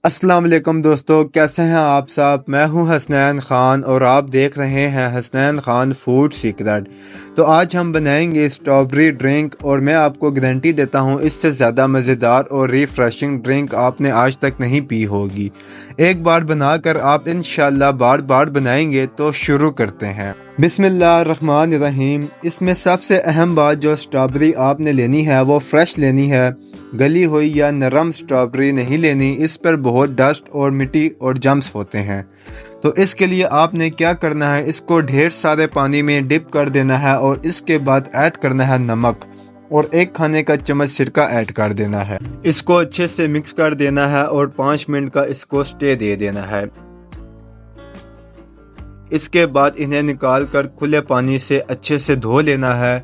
अस्सलाम वालेकुम दोस्तों, कैसे हैं आप सब। मैं हूं हसनैन खान और आप देख रहे हैं हसनैन खान फूड सीक्रेट। तो आज हम बनाएंगे स्ट्रॉबेरी ड्रिंक और मैं आपको गारंटी देता हूं इससे ज़्यादा मज़ेदार और रिफ्रेशिंग ड्रिंक आपने आज तक नहीं पी होगी। एक बार बनाकर आप इंशाल्लाह बार बार बनाएंगे। तो शुरू करते हैं। बिस्मिल्लाहिर्रहमानिर्रहीम। इसमें सबसे अहम बात जो स्ट्रॉबेरी आपने लेनी है वो फ्रेश लेनी है, गली हुई या नरम स्ट्रॉबेरी नहीं लेनी। इस पर बहुत डस्ट और मिट्टी और जम्स होते हैं। तो इसके लिए आपने क्या करना है, इसको ढेर सारे पानी में डिप कर देना है और इसके बाद ऐड करना है नमक और 1 खाने का चम्मच सिरका ऐड कर देना है। इसको अच्छे से मिक्स कर देना है और 5 मिनट का इसको स्टे दे देना है। इसके बाद इन्हें निकाल कर खुले पानी से अच्छे से धो लेना है।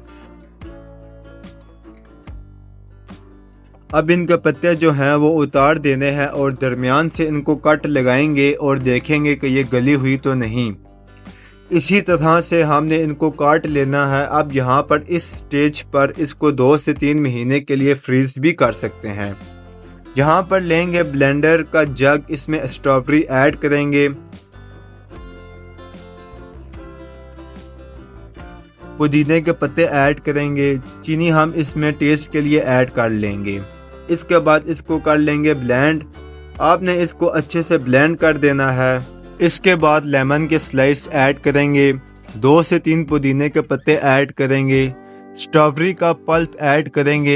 अब इनके पत्ते जो हैं वो उतार देने हैं और दरमियान से इनको कट लगाएंगे और देखेंगे कि ये गली हुई तो नहीं। इसी तरह से हमने इनको काट लेना है। अब यहाँ पर इस स्टेज पर इसको 2 से 3 महीने के लिए फ्रीज भी कर सकते हैं। यहाँ पर लेंगे ब्लेंडर का जग, इसमें स्ट्रॉबेरी ऐड करेंगे, पुदीने के पत्ते ऐड करेंगे, चीनी हम इसमें टेस्ट के लिए ऐड कर लेंगे। इसके बाद इसको कर लेंगे ब्लेंड। आपने इसको अच्छे से ब्लेंड कर देना है। इसके बाद लेमन के स्लाइस ऐड करेंगे, 2 से 3 पुदीने के पत्ते ऐड करेंगे, स्ट्रॉबेरी का पल्प ऐड करेंगे।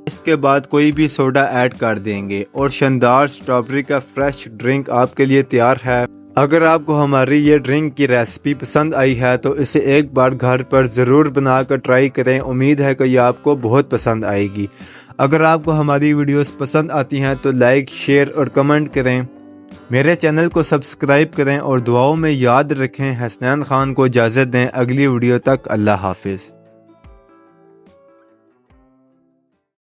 इसके बाद कोई भी सोडा ऐड कर देंगे और शानदार स्ट्रॉबेरी का फ्रेश ड्रिंक आपके लिए तैयार है। अगर आपको हमारी ये ड्रिंक की रेसिपी पसंद आई है तो इसे एक बार घर पर ज़रूर बनाकर ट्राई करें। उम्मीद है कि ये आपको बहुत पसंद आएगी। अगर आपको हमारी वीडियोस पसंद आती हैं तो लाइक, शेयर और कमेंट करें। मेरे चैनल को सब्सक्राइब करें और दुआओं में याद रखें। हसनैन खान को इजाज़त दें। अगली वीडियो तक अल्लाह हाफिज़।